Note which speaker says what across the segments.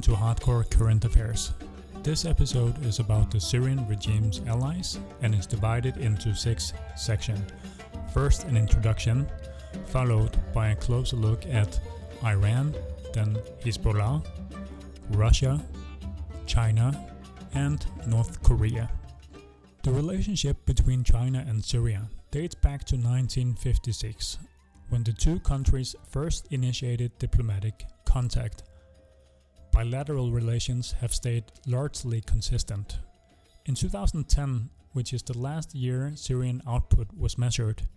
Speaker 1: to Hardcore Current Affairs. This episode is about the Syrian regime's allies and is divided into 6 sections. First, an introduction, followed by a closer look at Iran, then Hizbollah, Russia, China, and North Korea. The relationship between China and Syria dates back to 1956, when the two countries first initiated diplomatic contact. Bilateral relations have stayed largely consistent. In 2010, which is the last year Syrian output was measured,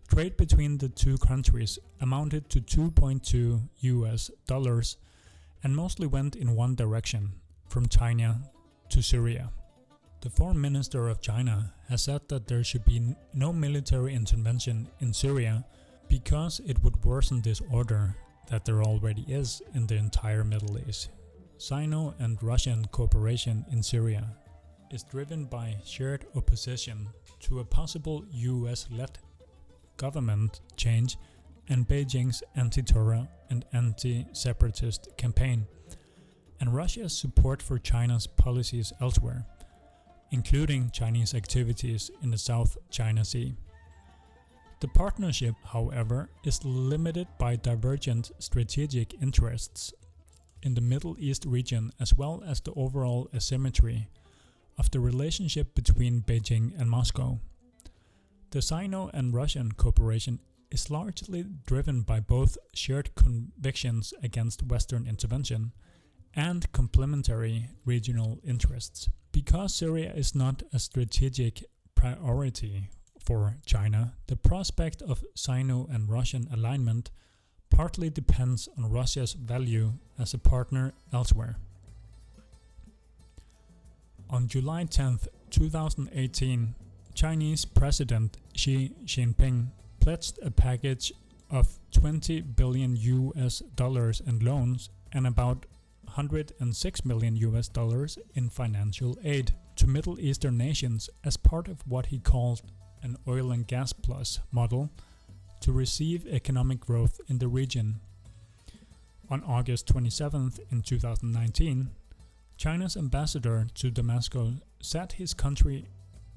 Speaker 1: trade between the two countries amounted to $2.2 and mostly went in one direction, from China to Syria. The foreign minister of China has said that there should be no military intervention in Syria because it would worsen disorder that there already is in the entire Middle East. Sino and Russian cooperation in Syria is driven by shared opposition to a possible US-led government change and Beijing's anti-terror and anti-separatist campaign, and Russia's support for China's policies elsewhere, including Chinese activities in the South China Sea. The partnership, however, is limited by divergent strategic interests in the Middle East region, as well as the overall asymmetry of the relationship between Beijing and Moscow. The Sino and Russian cooperation is largely driven by both shared convictions against Western intervention and complementary regional interests. Because Syria is not a strategic priority for China, the prospect of Sino and Russian alignment partly depends on Russia's value as a partner elsewhere. On July 10, 2018, Chinese President Xi Jinping pledged a package of $20 billion in loans and about $106 million in financial aid to Middle Eastern nations as part of what he called an oil and gas plus model to receive economic growth in the region. On August 27th in 2019, China's ambassador to Damascus said his country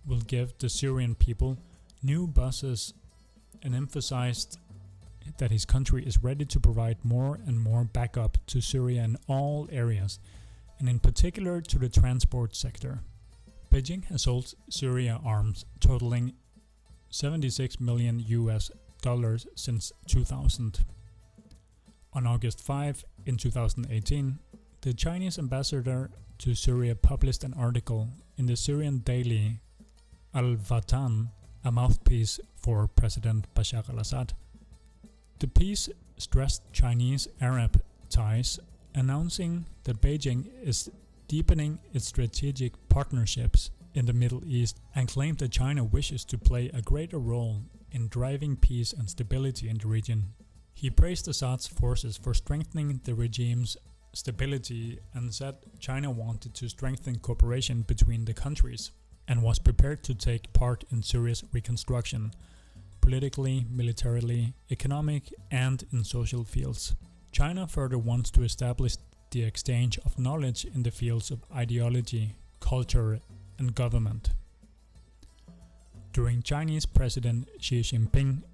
Speaker 1: will give the Syrian people new buses and emphasized that his country is ready to provide more and more backup to Syria in all areas, and in particular to the transport sector. Beijing has sold Syria arms totaling $76 million since 2000. On August 5 in 2018, the Chinese ambassador to Syria published an article in the Syrian daily Al-Watan, a mouthpiece for President Bashar al-Assad. The piece stressed Chinese-Arab ties, announcing that Beijing is deepening its strategic partnerships in the Middle East and claimed that China wishes to play a greater role in driving peace and stability in the region. He praised Assad's forces for strengthening the regime's stability and said China wanted to strengthen cooperation between the countries and was prepared to take part in Syria's reconstruction, politically, militarily, economic, and in social fields. China further wants to establish the exchange of knowledge in the fields of ideology, culture, and government. During Chinese President Xi Jinping's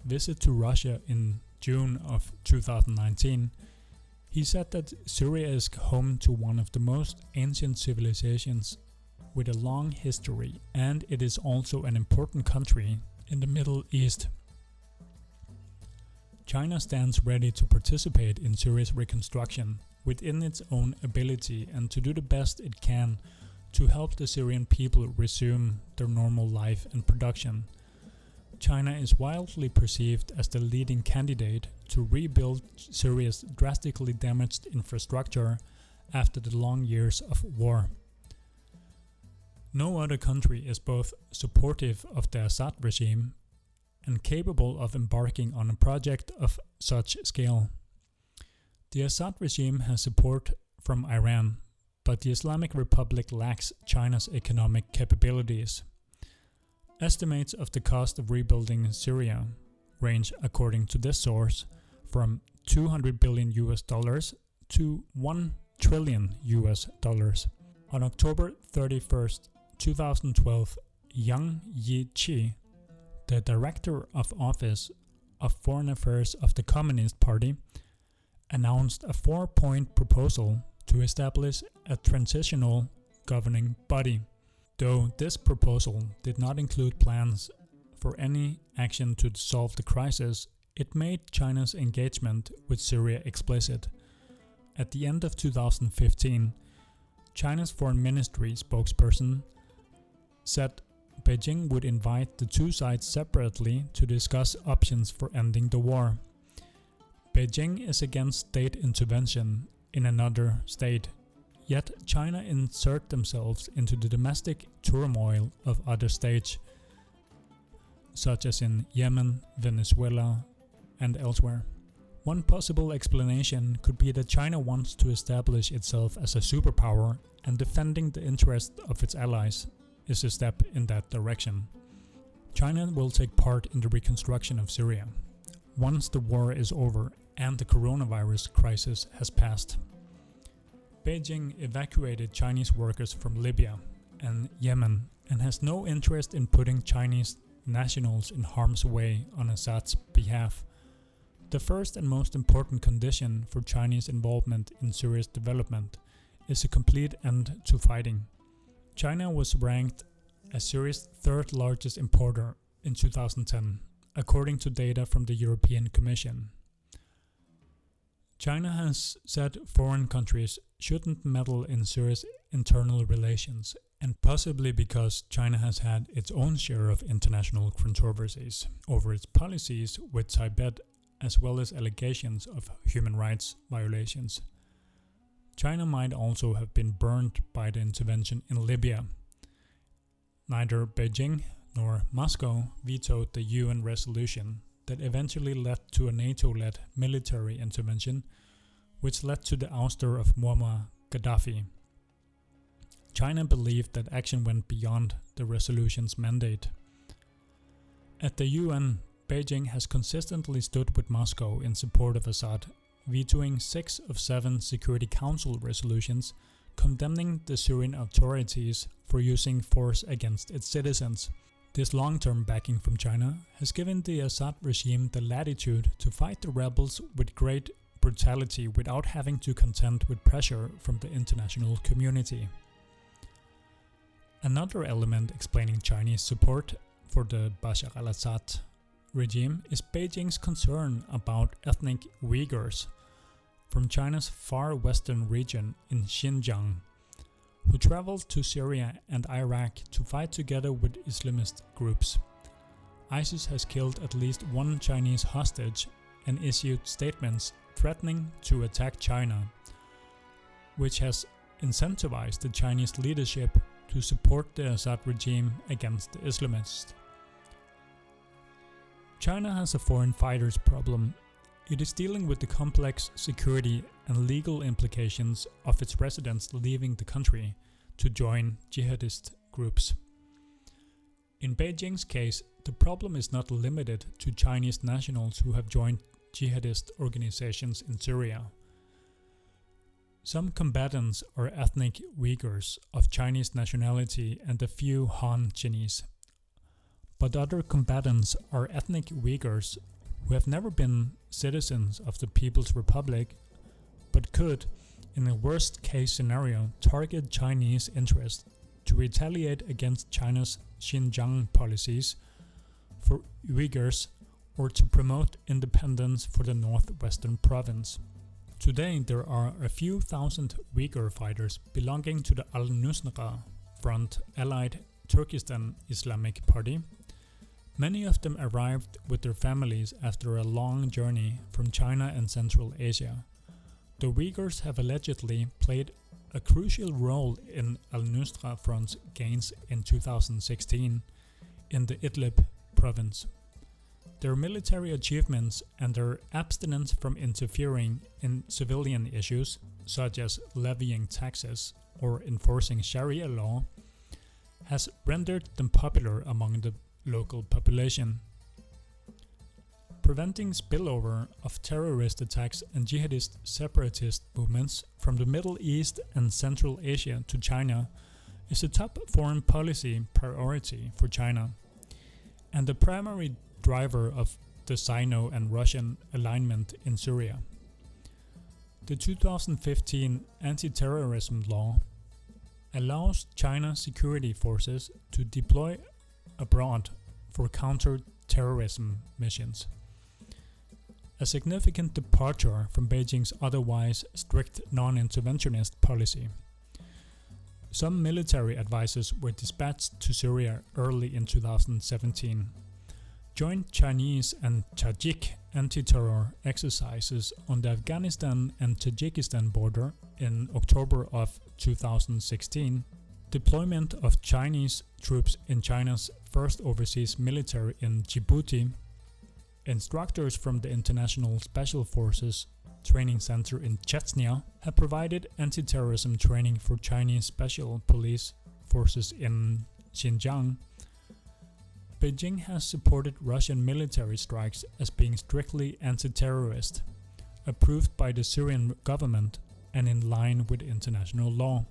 Speaker 1: visit to Russia in June of 2019, he said that Syria is home to one of the most ancient civilizations with a long history, and it is also an important country in the Middle East. China stands ready to participate in Syria's reconstruction within its own ability and to do the best it can to help the Syrian people resume their normal life and production. China is widely perceived as the leading candidate to rebuild Syria's drastically damaged infrastructure after the long years of war. No other country is both supportive of the Assad regime and capable of embarking on a project of such scale. The Assad regime has support from Iran, but the Islamic Republic lacks China's economic capabilities. Estimates of the cost of rebuilding Syria range, according to this source, from $200 billion to $1 trillion US dollars. On October 31st, 2012, Yang Yiqi, the Director of Office of Foreign Affairs of the Communist Party, announced a 4-point proposal to establish a transitional governing body. Though this proposal did not include plans for any action to solve the crisis, it made China's engagement with Syria explicit. At the end of 2015, China's Foreign Ministry spokesperson said Beijing would invite the two sides separately to discuss options for ending the war. Beijing is against state intervention in another state, yet China insert themselves into the domestic turmoil of other states, such as in Yemen, Venezuela, and elsewhere. One possible explanation could be that China wants to establish itself as a superpower, and defending the interests of its allies is a step in that direction. China will take part in the reconstruction of Syria once the war is over and the coronavirus crisis has passed. Beijing evacuated Chinese workers from Libya and Yemen and has no interest in putting Chinese nationals in harm's way on Assad's behalf. The first and most important condition for Chinese involvement in Syria's development is a complete end to fighting. China was ranked as Syria's third largest importer in 2010, according to data from the European Commission. China has said foreign countries shouldn't meddle in Syria's internal relations, and possibly because China has had its own share of international controversies over its policies with Tibet, as well as allegations of human rights violations. China might also have been burned by the intervention in Libya. Neither Beijing nor Moscow vetoed the UN resolution that eventually led to a NATO-led military intervention, which led to the ouster of Muammar Gaddafi. China believed that action went beyond the resolution's mandate. At the UN, Beijing has consistently stood with Moscow in support of Assad, vetoing 6 of 7 Security Council resolutions condemning the Syrian authorities for using force against its citizens. This long-term backing from China has given the Assad regime the latitude to fight the rebels with great brutality without having to contend with pressure from the international community. Another element explaining Chinese support for the Bashar al-Assad regime is Beijing's concern about ethnic Uyghurs from China's far western region in Xinjiang, who traveled to Syria and Iraq to fight together with Islamist groups. ISIS has killed at least one Chinese hostage and issued statements threatening to attack China, which has incentivized the Chinese leadership to support the Assad regime against the Islamists. China has a foreign fighters problem. It is dealing with the complex security and legal implications of its residents leaving the country to join jihadist groups. In Beijing's case, the problem is not limited to Chinese nationals who have joined jihadist organizations in Syria. Some combatants are ethnic Uyghurs of Chinese nationality and a few Han Chinese. But other combatants are ethnic Uyghurs who have never been citizens of the People's Republic, but could, in a worst-case scenario, target Chinese interests to retaliate against China's Xinjiang policies for Uyghurs or to promote independence for the northwestern province. Today, there are a few thousand Uyghur fighters belonging to the Al-Nusra Front allied Turkestan Islamic Party. Many of them arrived with their families after a long journey from China and Central Asia. The Uyghurs have allegedly played a crucial role in Al-Nusra Front's gains in 2016 in the Idlib province. Their military achievements and their abstinence from interfering in civilian issues, such as levying taxes or enforcing Sharia law, has rendered them popular among the local population. Preventing spillover of terrorist attacks and jihadist separatist movements from the Middle East and Central Asia to China is a top foreign policy priority for China, and the primary driver of the Sino and Russian alignment in Syria. The 2015 anti-terrorism law allows China's security forces to deploy abroad for counter-terrorism missions, a significant departure from Beijing's otherwise strict non-interventionist policy. Some military advisors were dispatched to Syria early in 2017. Joint Chinese and Tajik anti-terror exercises on the Afghanistan and Tajikistan border in October of 2016, deployment of Chinese troops in China's first overseas military in Djibouti, instructors from the International Special Forces Training Center in Chechnya have provided anti-terrorism training for Chinese special police forces in Xinjiang. Beijing has supported Russian military strikes as being strictly anti-terrorist, approved by the Syrian government and in line with international law.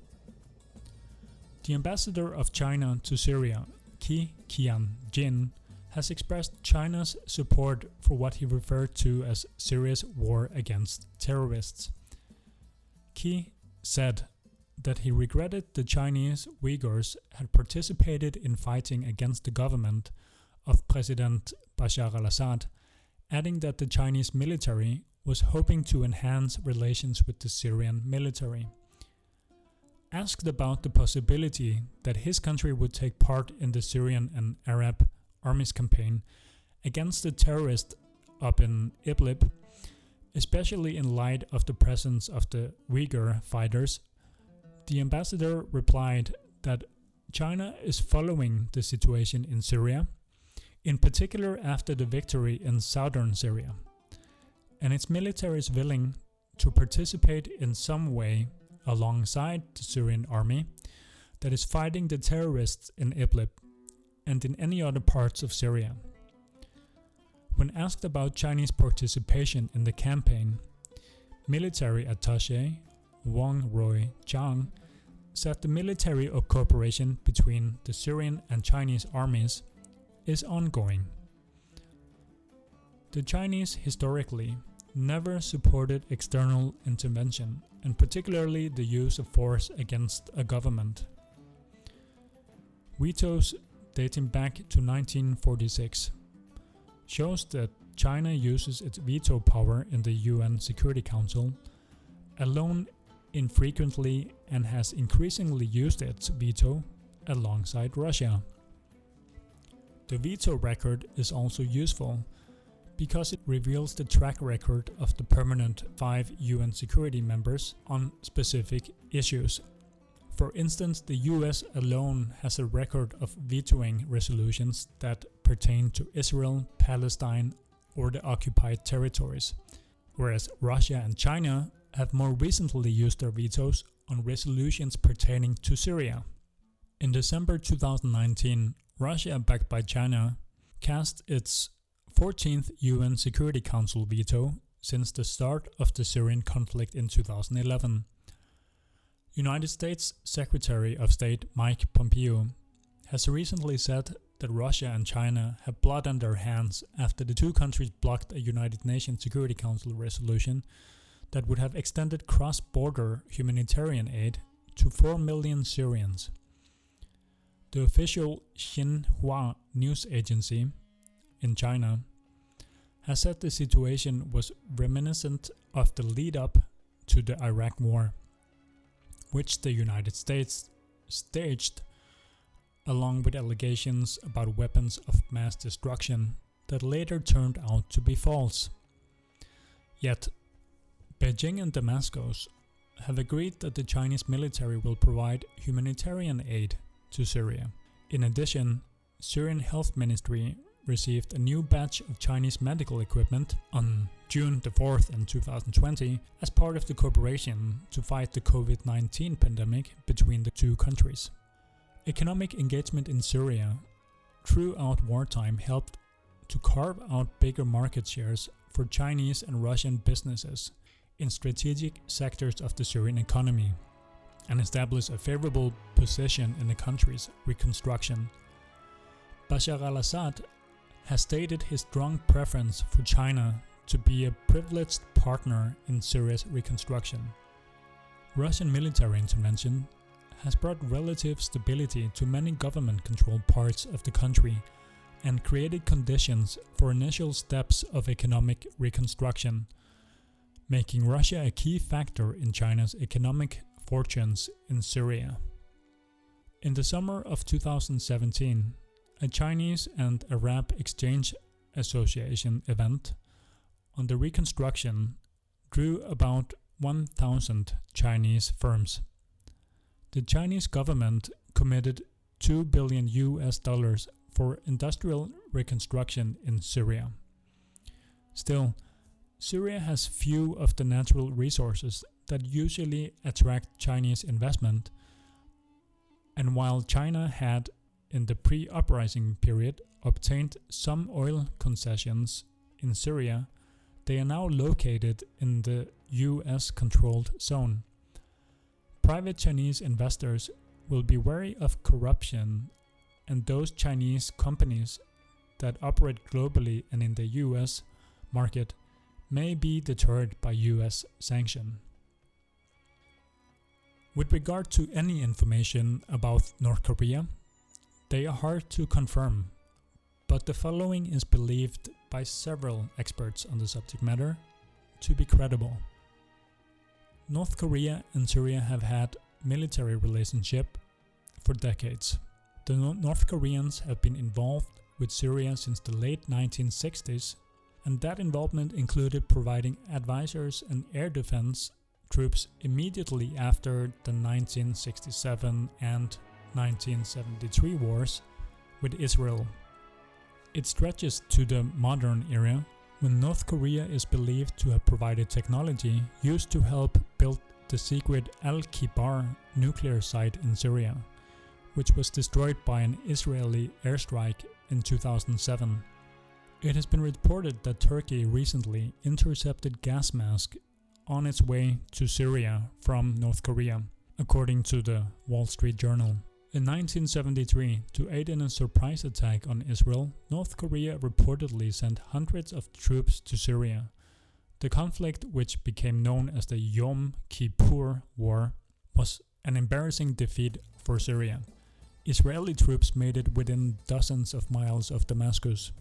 Speaker 1: The ambassador of China to Syria, Qi Qianjin, has expressed China's support for what he referred to as Syria's war against terrorists. Qi said that he regretted the Chinese Uyghurs had participated in fighting against the government of President Bashar al-Assad, adding that the Chinese military was hoping to enhance relations with the Syrian military. Asked about the possibility that his country would take part in the Syrian and Arab armies campaign against the terrorists up in Idlib, especially in light of the presence of the Uyghur fighters, the ambassador replied that China is following the situation in Syria, in particular after the victory in southern Syria, and its military is willing to participate in some way alongside the Syrian army that is fighting the terrorists in Idlib and in any other parts of Syria. When asked about Chinese participation in the campaign, military attaché Wang Ruijiang said the military cooperation between the Syrian and Chinese armies is ongoing. The Chinese historically never supported external intervention, and particularly the use of force against a government. Vetoes dating back to 1946 shows that China uses its veto power in the UN Security Council alone infrequently and has increasingly used its veto alongside Russia. The veto record is also useful because it reveals the track record of the permanent 5 UN security members on specific issues. For instance, the US alone has a record of vetoing resolutions that pertain to Israel, Palestine, or the occupied territories, whereas Russia and China have more recently used their vetoes on resolutions pertaining to Syria. In December 2019, Russia, backed by China, cast its 14th UN Security Council veto since the start of the Syrian conflict in 2011. United States Secretary of State Mike Pompeo has recently said that Russia and China have blood on their hands after the two countries blocked a United Nations Security Council resolution that would have extended cross-border humanitarian aid to 4 million Syrians. The official Xinhua news agency in China has said the situation was reminiscent of the lead-up to the Iraq War, which the United States staged along with allegations about weapons of mass destruction that later turned out to be false. Yet, Beijing and Damascus have agreed that the Chinese military will provide humanitarian aid to Syria. In addition, Syrian Health Ministry received a new batch of Chinese medical equipment on June the 4th in 2020 as part of the cooperation to fight the COVID-19 pandemic between the two countries. Economic engagement in Syria throughout wartime helped to carve out bigger market shares for Chinese and Russian businesses in strategic sectors of the Syrian economy and establish a favorable position in the country's reconstruction. Bashar al-Assad has stated his strong preference for China to be a privileged partner in Syria's reconstruction. Russian military intervention has brought relative stability to many government-controlled parts of the country and created conditions for initial steps of economic reconstruction, making Russia a key factor in China's economic fortunes in Syria. In the summer of 2017, a Chinese and Arab Exchange Association event on the reconstruction drew about 1,000 Chinese firms. The Chinese government committed $2 billion for industrial reconstruction in Syria. Still, Syria has few of the natural resources that usually attract Chinese investment, and while China had, in the pre-uprising period, obtained some oil concessions in Syria, they are now located in the US-controlled zone. Private Chinese investors will be wary of corruption, and those Chinese companies that operate globally and in the US market may be deterred by US sanction. With regard to any information about North Korea, they are hard to confirm, but the following is believed by several experts on the subject matter to be credible. North Korea and Syria have had military relationship for decades. The North Koreans have been involved with Syria since the late 1960s, and that involvement included providing advisors and air defense troops immediately after the 1967 and 1973 wars with Israel. It stretches to the modern era, when North Korea is believed to have provided technology used to help build the secret Al-Kibar nuclear site in Syria, which was destroyed by an Israeli airstrike in 2007. It has been reported that Turkey recently intercepted gas mask on its way to Syria from North Korea, according to the Wall Street Journal. In 1973, to aid in a surprise attack on Israel, North Korea reportedly sent hundreds of troops to Syria. The conflict, which became known as the Yom Kippur War, was an embarrassing defeat for Syria. Israeli troops made it within dozens of miles of Damascus.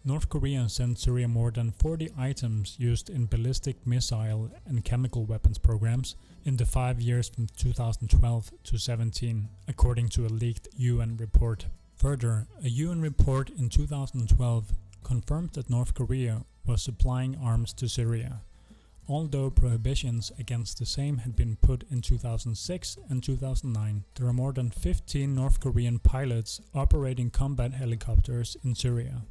Speaker 1: North Korea sent Syria more than 40 items used in ballistic missile and chemical weapons programs in the 5 years from 2012 to 17, according to a leaked UN report. Further, a UN report in 2012 confirmed that North Korea was supplying arms to Syria, although prohibitions against the same had been put in 2006 and 2009. There are more than 15 North Korean pilots operating combat helicopters in Syria.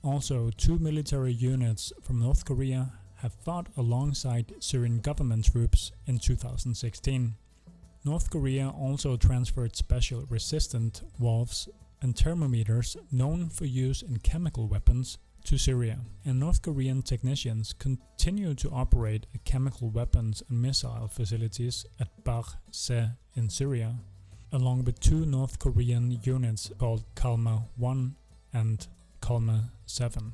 Speaker 1: Also, 2 military units from North Korea have fought alongside Syrian government troops in 2016. North Korea also transferred special resistant valves and thermometers known for use in chemical weapons to Syria, and North Korean technicians continue to operate chemical weapons and missile facilities at Baghse in Syria, along with 2 North Korean units called Kalma 1 and Kalma 7.